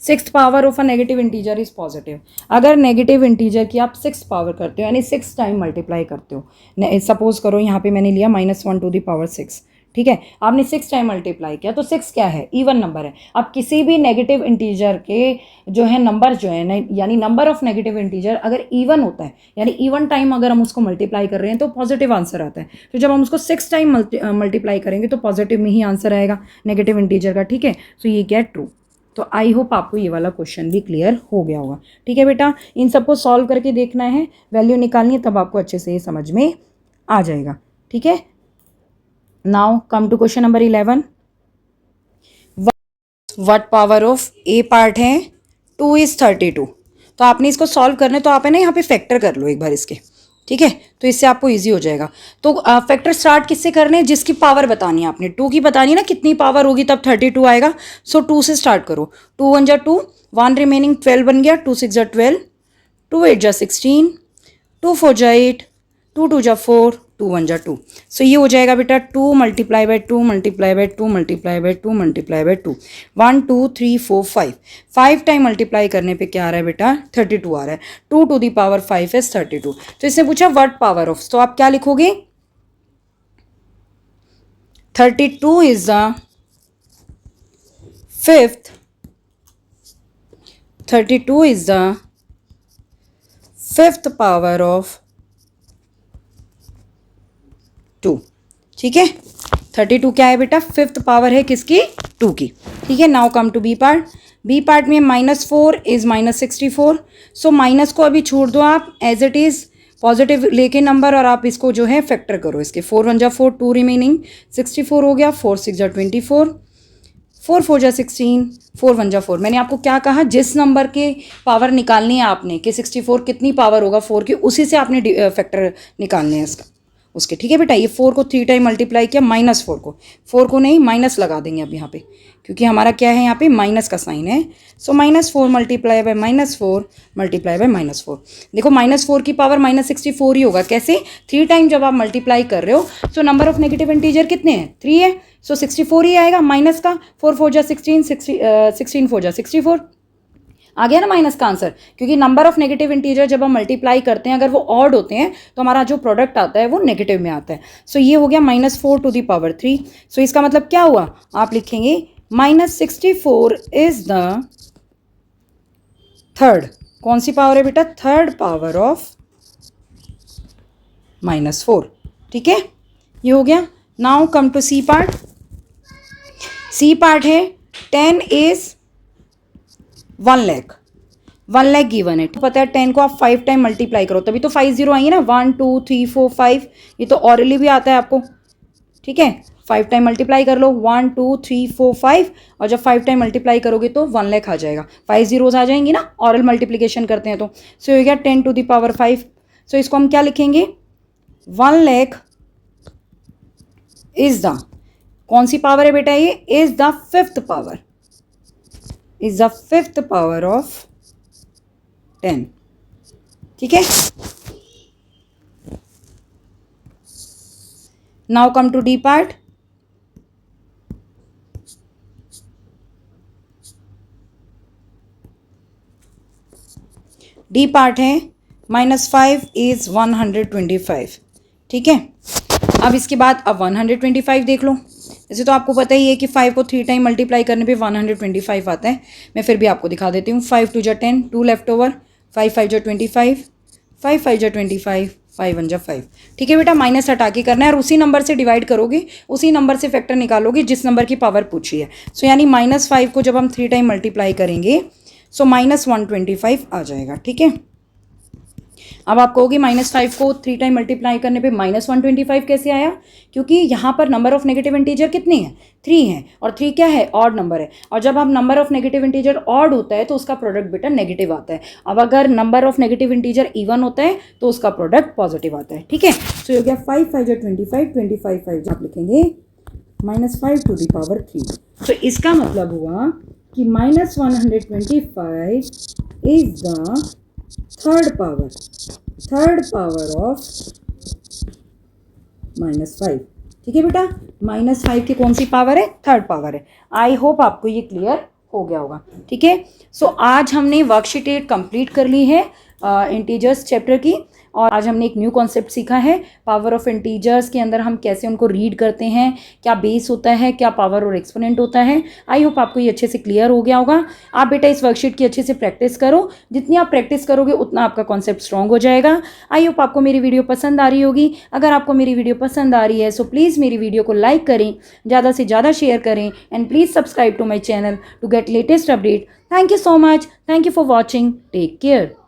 6th power of a negative integer is positive. अगर नेगेटिव इंटीजर की आप 6 पावर करते हो यानी 6 टाइम मल्टीप्लाई करते हो, सपोज करो यहाँ पे मैंने लिया -1 टू द पावर 6, ठीक है, आपने 6 टाइम मल्टीप्लाई किया तो 6 क्या है? इवन नंबर है। अब किसी भी नेगेटिव इंटीजर के जो है नंबर जो है यानी नंबर ऑफ नेगेटिव इंटीजर अगर इवन होता है यानी इवन टाइम अगर हम उसको मल्टीप्लाई कर रहे हैं तो पॉजिटिव आंसर आता है। तो जब हम उसको 6 टाइम मल्टीप्लाई करेंगे तो पॉजिटिव में ही आंसर आएगा नेगेटिव इंटीजर का। ठीक है, सो ये क्या? ट्रू। तो आई होप आपको ये वाला क्वेश्चन भी क्लियर हो गया होगा। ठीक है बेटा, इन सबको सॉल्व करके देखना है, वैल्यू निकालनी है, तब आपको अच्छे से ये समझ में आ जाएगा। ठीक है, now come to question number 11। What power of a part है 2 इज 32। तो आपने इसको सॉल्व करना है तो आप है ना यहाँ पे फैक्टर कर लो एक बार इसके। ठीक है, तो इससे आपको इजी हो जाएगा। तो फैक्टर स्टार्ट किससे करने हैं? जिसकी पावर बतानी है आपने, 2 की बतानी है ना, कितनी पावर होगी तब 32 आएगा। सो 2 से स्टार्ट करो, 2 1 जा 2, 1 रिमेनिंग 12 बन गया, 2 6 जा 12, 2 8 जा 16, 2 4 जा 8, 2 2 जा 4, 2 1 जा 2। सो ये हो जाएगा बेटा 2 multiply by 2 multiply by 2 multiply by 2 multiply by 2, 1 2 3 4 5, 5 time multiply करने पे क्या आ रहा है बेटा? 32 आ रहा है। 2 टू दी पावर 5 इज 32। तो इसने पूछा व्हाट पावर ऑफ, तो आप क्या लिखोगे? 32 is the fifth, 32 is the fifth power of 2। ठीक है, 32 क्या है बेटा? फिफ्थ पावर है किसकी? 2 की। ठीक है, now come to B part. B part में -4 इज -64। सो माइनस को अभी छोड़ दो आप, एज इट इज पॉजिटिव लेके नंबर, और आप इसको जो है फैक्टर करो इसके। 4 1 जा 4, 2 रिमेनिंग 64 हो गया, 4 6 जा 24, 4 4 जा 16, 4 1 जा 4। मैंने आपको क्या कहा? जिस नंबर के पावर निकालनी है आपने कि 64 कितनी पावर होगा 4 की, उसी से आपने फैक्टर निकालने हैं इसका उसके। ठीक है बेटा, ये 4 को 3 टाइम मल्टीप्लाई किया, -4 को नहीं माइनस लगा देंगे अब यहाँ पे, क्योंकि हमारा क्या है यहाँ पे? माइनस का साइन है। सो -4 मल्टीप्लाई बाय -4 मल्टीप्लाई बाय -4। देखो -4 की पावर -64 ही होगा। कैसे? 3 टाइम जब आप मल्टीप्लाई कर रहे हो, so number of negative integer कितने हैं? 3 है, सो 64 ही आएगा माइनस का। 4 4 जा 16, 16 4 जा 64, आ गया ना माइनस का आंसर। क्योंकि नंबर ऑफ नेगेटिव इंटीजर जब हम मल्टीप्लाई करते हैं अगर वो ऑड होते हैं तो हमारा जो प्रोडक्ट आता है वो नेगेटिव में आता है। सो ये हो गया -4 टू द पावर 3। सो इसका मतलब क्या हुआ? आप लिखेंगे -64 इज द थर्ड, कौन सी पावर है बेटा? Third power of -4। ठीक है, ये हो गया। Now come to C part. C part है 10 इज 1 लाख, 1 लाख गिवन है। तो पता है 10 को आप 5 टाइम मल्टीप्लाई करो तभी तो 5 0 आएंगे ना, 1 2 3 4 5। ये तो ऑरली भी आता है आपको। ठीक है, 5 टाइम मल्टीप्लाई कर लो, 1 2 3 4 5, और जब 5 टाइम मल्टीप्लाई करोगे तो 1 लाख आ जाएगा। 5 जीरोज आ जाएंगी ना, ऑरल मल्टीप्लिकेशन करते हैं तो। सो हो गया 10 टू द पावर 5। सो इसको हम क्या लिखेंगे? 1 लाख इज द, कौन सी पावर है बेटा? ये is the fifth power, is the fifth power of 10। ठीक है, now come to D part. D part है -5 इज 125। ठीक है, अब इसके बाद अब 125 देख लो। जैसे तो आपको पता ही है कि 5 को 3 टाइम मल्टीप्लाई करने पे 125 आता है। मैं फिर भी आपको दिखा देती हूँ। 5 2 जा 10, 2 लेफ्ट ओवर, 5 5 जा 25, 5 5 जा 25, 5 1 जा 5। ठीक है बेटा, माइनस हटा के करना है और उसी नंबर से डिवाइड करोगे, उसी नंबर से फैक्टर निकालोगे जिस नंबर की पावर पूछी है। सो यानी -5 को जब हम 3 टाइम मल्टीप्लाई करेंगे सो -125 आ जाएगा। ठीक है, अब आप कहोगे -5 को 3 टाइम मल्टीप्लाई करने पे -125 कैसे आया? क्योंकि यहाँ पर नंबर ऑफ नेगेटिव इंटीजर कितने हैं? 3 हैं, और 3 क्या है? ऑड नंबर है। और जब आप number of negative integer odd होता है तो उसका प्रोडक्ट बेटा नेगेटिव आता है। अब अगर number of negative integer even होता है तो उसका प्रोडक्ट पॉजिटिव आता है। ठीक है, सो हो गया 5 5 जा 25, 25 5 आप लिखेंगे -5 टू द पावर 3। तो इसका मतलब हुआ कि -125 is the third power of -5। ठीक है बेटा, -5 की कौन सी पावर है? थर्ड पावर है। आई होप आपको ये क्लियर हो गया होगा। ठीक है, सो आज हमने वर्कशीट 8 कंप्लीट कर ली है इंटीजर्स चैप्टर की, और आज हमने एक न्यू कॉन्सेप्ट सीखा है पावर ऑफ इंटीजर्स के अंदर हम कैसे उनको रीड करते हैं, क्या बेस होता है, क्या पावर और एक्सपोनेंट होता है। आई होप आपको ये अच्छे से क्लियर हो गया होगा। आप बेटा इस वर्कशीट की अच्छे से प्रैक्टिस करो, जितनी आप प्रैक्टिस करोगे उतना आपका कॉन्सेप्ट स्ट्रॉन्ग हो जाएगा। आई होप आपको मेरी वीडियो पसंद आ रही होगी। अगर आपको मेरी वीडियो पसंद आ रही है सो प्लीज़ मेरी वीडियो को लाइक करें, ज़्यादा से ज़्यादा शेयर करें, and please subscribe to my channel to get latest update. Thank you so much, thank you for watching, take care.